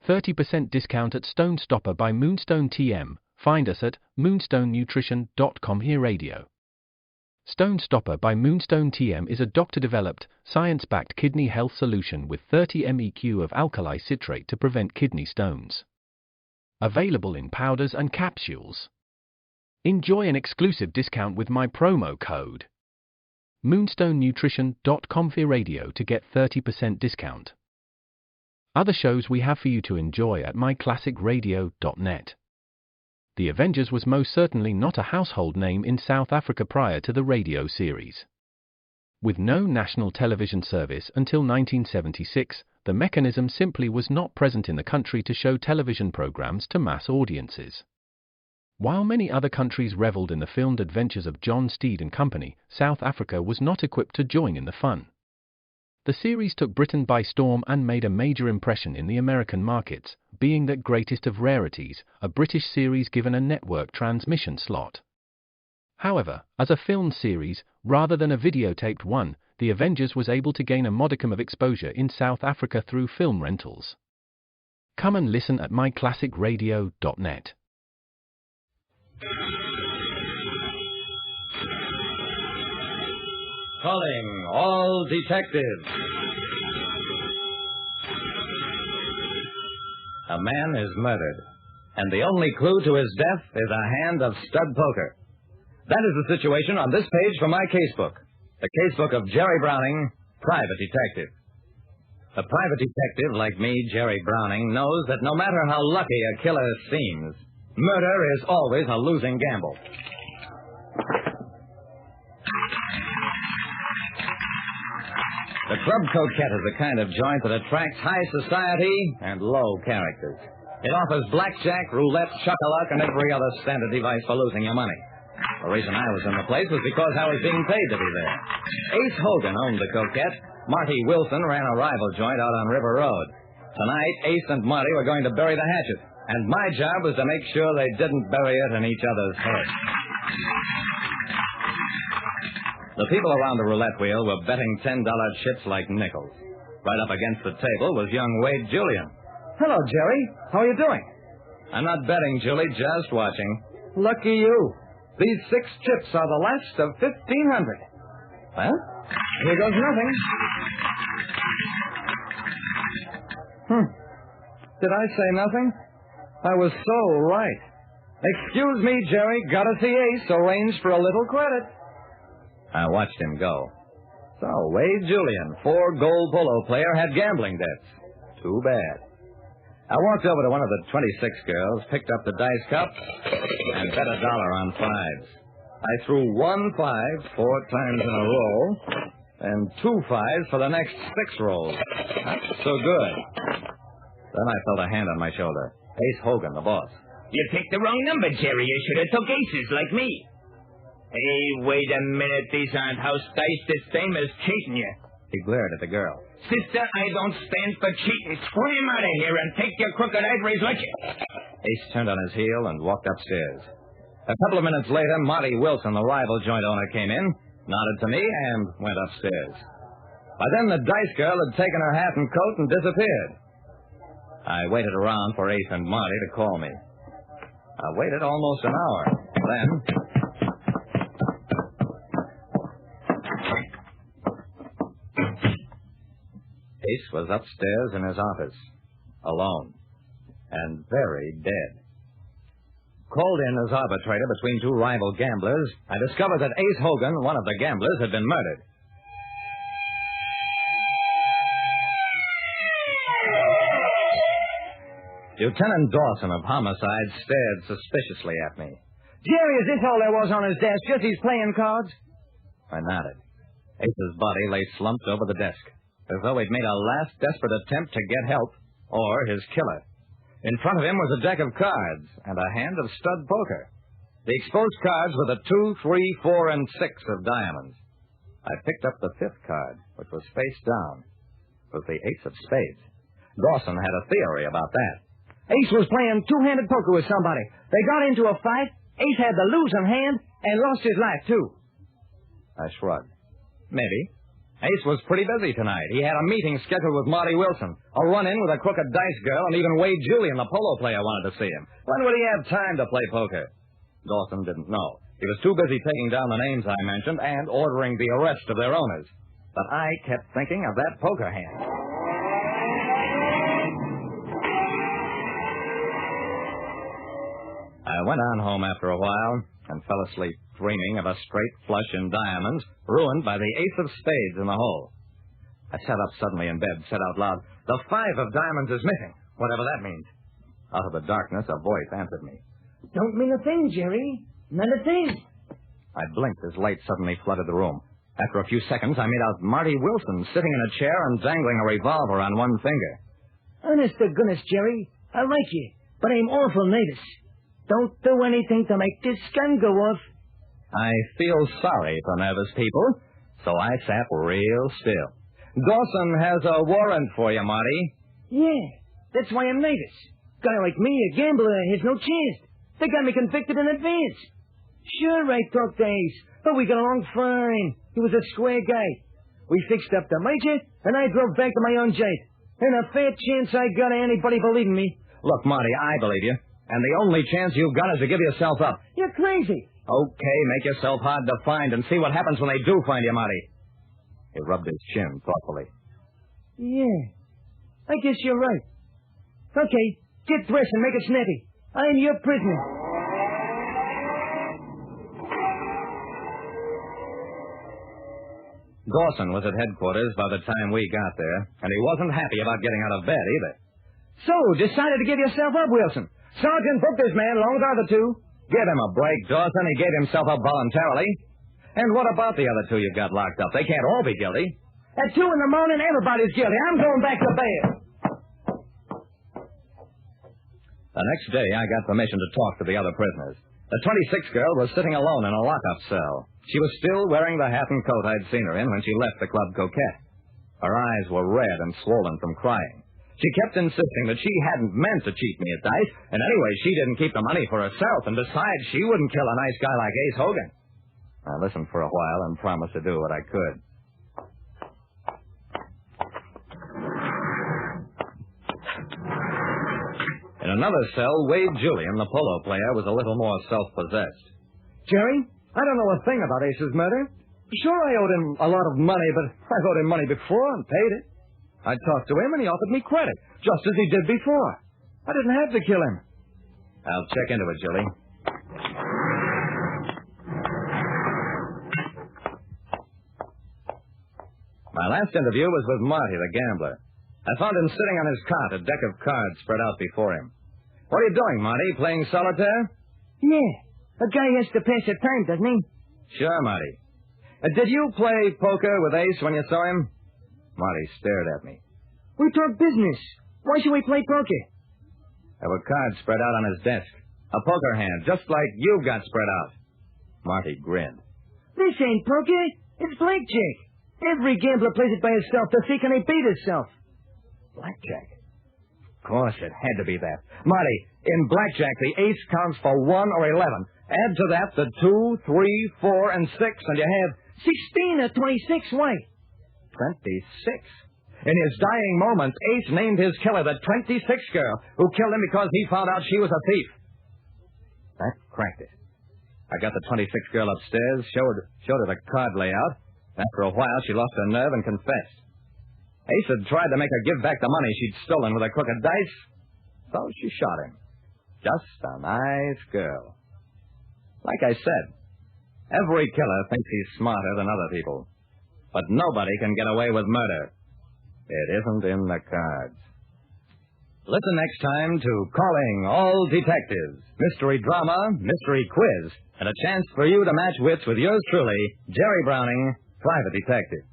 30% discount at Stone Stopper by Moonstone TM. Find us at moonstonenutrition.com. Here radio. Stone Stopper by Moonstone TM is a doctor-developed, science-backed kidney health solution with 30 MEq of alkali citrate to prevent kidney stones. Available in powders and capsules. Enjoy an exclusive discount with my promo code moonstonenutrition.com. Here radio to get 30% discount. Other shows we have for you to enjoy at myclassicradio.net. The Avengers was most certainly not a household name in South Africa prior to the radio series. With no national television service until 1976, the mechanism simply was not present in the country to show television programs to mass audiences. While many other countries reveled in the filmed adventures of John Steed and company, South Africa was not equipped to join in the fun. The series took Britain by storm and made a major impression in the American markets, being that greatest of rarities, a British series given a network transmission slot. However, as a filmed series, rather than a videotaped one, The Avengers was able to gain a modicum of exposure in South Africa through film rentals. Come and listen at myclassicradio.net. Calling all detectives. A man is murdered, and the only clue to his death is a hand of stud poker. That is the situation on this page from my casebook. The casebook of Jerry Browning, private detective. A private detective like me, Jerry Browning, knows that no matter how lucky a killer seems, murder is always a losing gamble. The club coquette is the kind of joint that attracts high society and low characters. It offers blackjack, roulette, chuck-a-luck, and every other standard device for losing your money. The reason I was in the place was because I was being paid to be there. Ace Hogan owned the coquette. Marty Wilson ran a rival joint out on River Road. Tonight, Ace and Marty were going to bury the hatchet, and my job was to make sure they didn't bury it in each other's heads. The people around the roulette wheel were betting $10 chips like nickels. Right up against the table was young Wade Julian. Hello, Jerry. How are you doing? I'm not betting, Julie, just watching. Lucky you. These 6 chips are the last of 1,500. Well, here goes nothing. Did I say nothing? I was so right. Excuse me, Jerry. Gotta see Ace. Arranged for a little credit. I watched him go. So, Wade Julian, 4-gold polo player, had gambling debts. Too bad. I walked over to one of the 26 girls, picked up the dice cup, and bet $1 on 5s. I threw 1 5 4 times in a row, and 2 5s for the next 6 rolls. That's so good. Then I felt a hand on my shoulder. Ace Hogan, the boss. You picked the wrong number, Jerry. You should have took aces like me. Hey, wait a minute. These aren't house dice. The same as cheating you. He glared at the girl. Sister, I don't stand for cheating. Scream out of here and take your crooked ivories with you. Ace turned on his heel and walked upstairs. A couple of minutes later, Marty Wilson, the rival joint owner, came in, nodded to me, and went upstairs. By then, the dice girl had taken her hat and coat and disappeared. I waited around for Ace and Marty to call me. I waited almost an hour. Then... Ace was upstairs in his office, alone, and very dead. Called in as arbitrator between 2 rival gamblers, I discovered that Ace Hogan, one of the gamblers, had been murdered. Lieutenant Dawson of Homicide stared suspiciously at me. Jerry, is this all there was on his desk? Just his playing cards? I nodded. Ace's body lay slumped over the desk, as though he'd made a last desperate attempt to get help, or his killer. In front of him was a deck of cards and a hand of stud poker. The exposed cards were the 2, 3, 4, and 6 of diamonds. I picked up the 5th card, which was face down. It was the ace of spades. Dawson had a theory about that. Ace was playing 2-handed poker with somebody. They got into a fight. Ace had the losing hand and lost his life, too. I shrugged. Maybe. Ace was pretty busy tonight. He had a meeting scheduled with Marty Wilson, a run-in with a crooked dice girl, and even Wade Julian, the polo player, wanted to see him. When would he have time to play poker? Dawson didn't know. He was too busy taking down the names I mentioned and ordering the arrest of their owners. But I kept thinking of that poker hand. I went on home after a while and fell asleep dreaming of a straight flush in diamonds ruined by the ace of spades in the hole. I sat up suddenly in bed, said out loud, "The 5 of diamonds is missing," whatever that means. Out of the darkness, a voice answered me. "Don't mean a thing, Jerry. Not a thing." I blinked as light suddenly flooded the room. After a few seconds, I made out Marty Wilson sitting in a chair and dangling a revolver on one finger. "Honest to goodness, Jerry, I like you, but I'm awful nervous. Don't do anything to make this gun go off." I feel sorry for nervous people, so I sat real still. "Dawson has a warrant for you, Marty." "Yeah, that's why I'm nervous. Guy like me, a gambler, has no chance. They got me convicted in advance." "Sure, I talked to Ace, but we got along fine. He was a square guy. We fixed up the major, and I drove back to my own jet. And a fair chance I got of anybody believing me." "Look, Marty, I believe you. And the only chance you've got is to give yourself up." "You're crazy." "Okay, make yourself hard to find and see what happens when they do find you, Marty." He rubbed his chin thoughtfully. "Yeah, I guess you're right. Okay, get dressed and make it snappy. I'm your prisoner." Dawson was at headquarters by the time we got there, and he wasn't happy about getting out of bed either. "So, decided to give yourself up, Wilson. Sergeant booked this man along with the other 2. Give him a break, Dawson. He gave himself up voluntarily. And what about the other 2 you got locked up? They can't all be guilty. At 2 in the morning, everybody's guilty. I'm going back to bed." The next day, I got permission to talk to the other prisoners. The 26th girl was sitting alone in a lockup cell. She was still wearing the hat and coat I'd seen her in when she left the Club Coquette. Her eyes were red and swollen from crying. She kept insisting that she hadn't meant to cheat me at dice, and anyway, she didn't keep the money for herself, and besides, she wouldn't kill a nice guy like Ace Hogan. I listened for a while and promised to do what I could. In another cell, Wade Julian, the polo player, was a little more self-possessed. "Jerry, I don't know a thing about Ace's murder. Sure, I owed him a lot of money, but I've owed him money before and paid it. I talked to him, and he offered me credit, just as he did before. I didn't have to kill him." I'll check into it, Julie. My last interview was with Marty, the gambler. I found him sitting on his cot, a deck of cards spread out before him. "What are you doing, Marty? Playing solitaire?" "Yeah, a guy has to pass the time, doesn't he?" "Sure, Marty. Did you play poker with Ace when you saw him?" Marty stared at me. "We talk business. Why should we play poker?" There were cards spread out on his desk. A poker hand, just like you've got spread out. Marty grinned. "This ain't poker. It's blackjack. Every gambler plays it by himself to see can he beat himself." Blackjack? Of course, it had to be that. Marty, in blackjack, the ace counts for 1 or 11. Add to that the 2, 3, 4, and 6, and you have 16 or 26. Why? 26. In his dying moments, Ace named his killer the 26th girl, who killed him because he found out she was a thief. That cracked it. I got the 26th girl upstairs, showed her the card layout. After a while, she lost her nerve and confessed. Ace had tried to make her give back the money she'd stolen with a crooked dice, so she shot him. Just a nice girl. Like I said, every killer thinks he's smarter than other people. But nobody can get away with murder. It isn't in the cards. Listen next time to Calling All Detectives, mystery drama, mystery quiz, and a chance for you to match wits with yours truly, Jerry Browning, Private Detective.